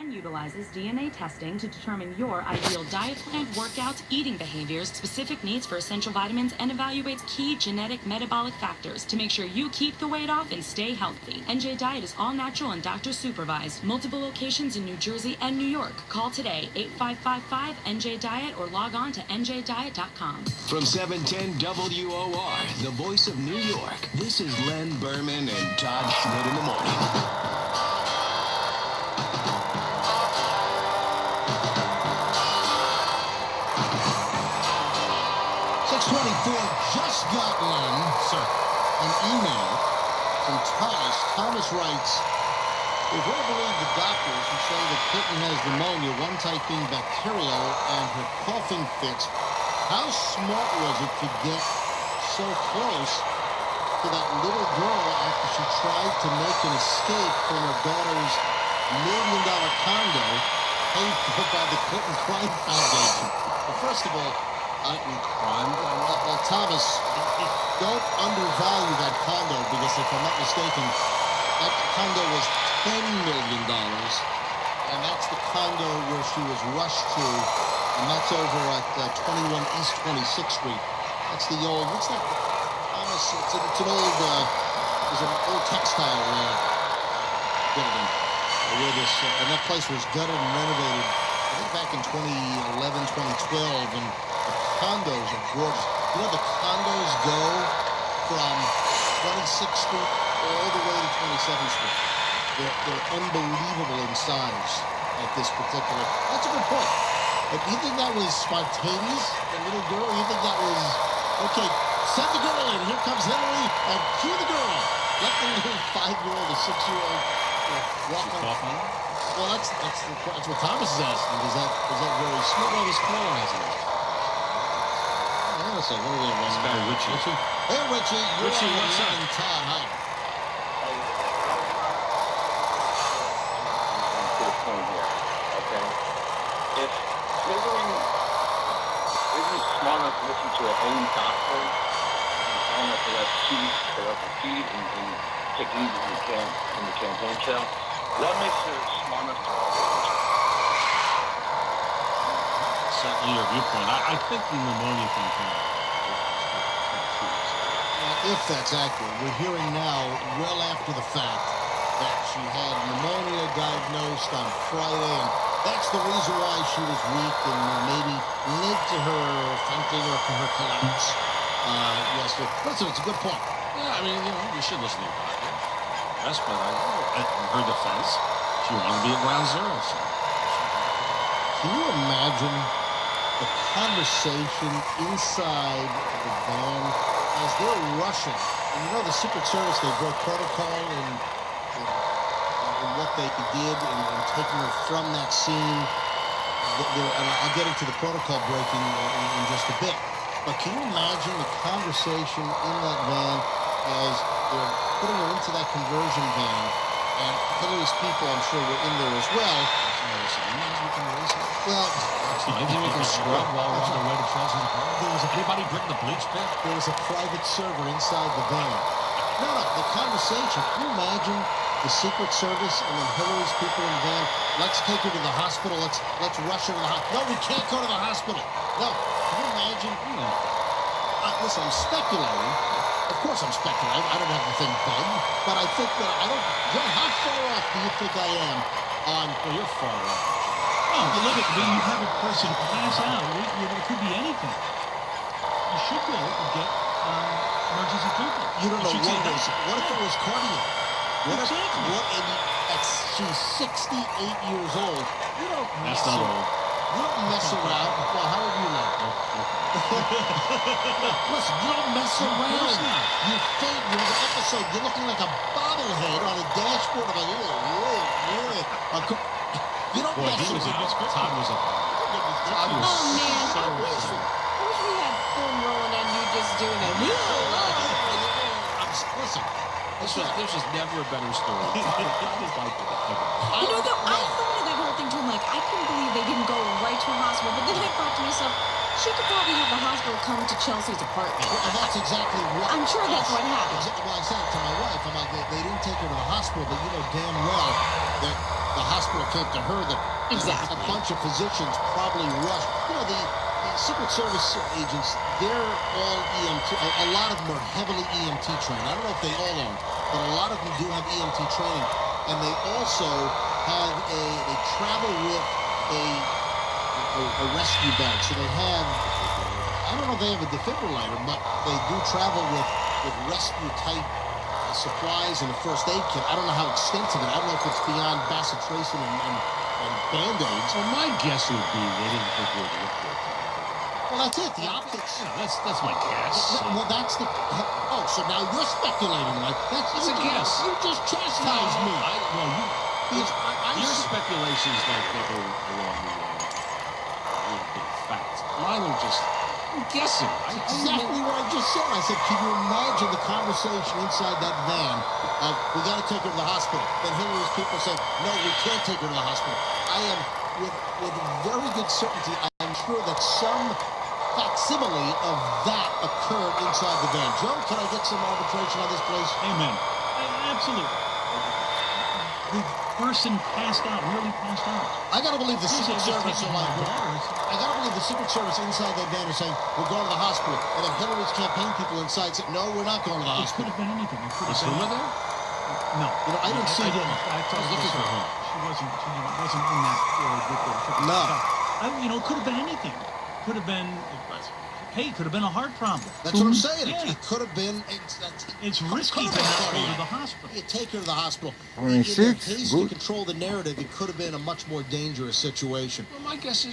line utilizes DNA testing to determine your ideal diet plan, workouts, eating behaviors, specific needs for essential vitamins, and evaluates key genetic metabolic factors to make sure you keep the weight off and stay healthy. NJ Diet is all natural and doctor supervised. Multiple locations in New Jersey and New York. Call today 8555-NJ-DIET or log on to njdiet.com. From 710 WOR, the voice of New York, this is Len Berman and Todd Schmidt in the morning. 624 just got an email from Thomas. Thomas writes, if we're to believe the doctors who say the kitten has pneumonia, one type being bacterial, and her coughing fits, how smart was it to get so close to that little girl after she tried to make an escape from her daughter's $1 million condo paid for by the Clinton Crime Foundation? Well, first of all, crime. Well, Thomas, don't undervalue that condo because if I'm not mistaken, that condo was $10 million, and that's the condo where she was rushed to, and that's over at 21 East 26th Street. That's the old, what's that, Thomas? It's an old, there's an old textile building where this, and that place was gutted and renovated, I think back in 2011, 2012, and the condos are gorgeous. You know, the condos go from 26th Street all the way to 27th Street. They're unbelievable in size at this particular. That's a good point. But you think that was spontaneous, the little girl? You think that was, okay, send the girl in. Here comes Hillary, and cue the girl. Let the little 5-year-old or 6-year-old walk on. Well, that's what Thomas is asking. Is that very smart? Well, this caller has it. What are we going to run? Richie. Hey, Richie. Richie, what's up? Todd, hi. To the point here, okay? If Hillary isn't smart enough to listen to her own doctor, and smart enough to let her feed and take it easy in the campaign trail, what makes her smart enough to certainly your viewpoint. I think the pneumonia thing came out. If that's accurate, we're hearing now, well after the fact, that she had pneumonia diagnosed on Friday, and that's the reason why she was weak and maybe led to her fainting or to her collapse yesterday. Listen, it's a good point. Yeah, I mean, you should listen to your doctor. Yes, but in her defense, she wanted to be at ground zero. So. Can you imagine the conversation inside the van as they're rushing? And you know, the Secret Service, they broke protocol in what they did and taking her from that scene. And I'll get into the protocol breaking in just a bit. But can you imagine the conversation in that van as they're putting her into that conversion van, and Hillary's people, I'm sure, were in there as well. Well, maybe we can scrub while we're on the way to Chelsea. Anybody bring the bleach pit? There was a private server inside the van. No, the conversation. Can you imagine the Secret Service and then Hillary's people in the van? Let's take her to the hospital. Let's rush her to the hospital. No, we can't go to the hospital. No. Can you imagine? Listen, I'm speculating. Of course I'm speculating. I don't have the thing bugged. But I think that John, how far off do you think I am on... Well, you're far off. Oh, but look, when you have a person pass out, it could be anything. You should go and get emergency treatment. You don't know what it is. What if it was cardiac? Exactly. She's 68 years old. You don't That's not old. You don't mess around. Well, how old are you now? Listen, you don't mess around. You faint. You're in the episode. You're looking like a bobblehead on a dashboard. I'm like, you don't mess around. Todd was out. Oh, man. I wish we had film rolling and you just doing it. Listen. There's just never a better story. I thought of that whole thing too. I'm like, I couldn't believe they didn't go right to a hospital. But then I thought to myself, she could probably have the hospital come to Chelsea's apartment. And that's exactly what... I'm sure that's what happened. Well, I said it to my wife. I'm like, they didn't take her to the hospital, but you know damn well that the hospital came to her, that Exactly. a bunch of physicians probably rushed. You know, the Secret Service agents, they're all EMT. A lot of them are heavily EMT trained. I don't know if they all are, but a lot of them do have EMT training. And they also have they travel with a rescue bag. So they have, I don't know if they have a defibrillator, but they do travel with rescue type supplies and a first aid kit. I don't know how extensive it is. I don't know if it's beyond bacitracin and Band-Aids. Well, my guess would be they didn't think it would look good. Well, that's it. The optics. Yeah, that's my guess. Well, that's the... Oh, so now you're speculating. Like, It's a guess. You just chastised me. Your speculations like they go along with big facts. Mine are just guessing. Exactly what I just said. I said, can you imagine the conversation inside that van of, we got to take her to the hospital. Then Hillary's people say, no, we can't take her to the hospital. I am, with very good certainty, I'm sure that some facsimile of that occurred inside the van. Joe, can I get some arbitration on this, please? Amen. Absolutely. The person passed out, really passed out. I gotta believe the Who Secret said just Service taking are like, my daughters? I gotta believe the Secret Service inside that van is saying, we're going to the hospital. And then Hillary's campaign people inside say, no, we're not going to the It could hospital. have been anything. It could Is have Huma been... there? No. You know, I didn't see I her. didn't. I was looking for her. She wasn't in that group that took No. it could have been anything. Could have been... Hey, could have been a heart problem. That's what I'm saying. Yeah. It could have been. It's risky to not go to the hospital. You take her to the hospital. I mean, In the six, haste good. to control the narrative, it could have been a much more dangerous situation. Well, my guess is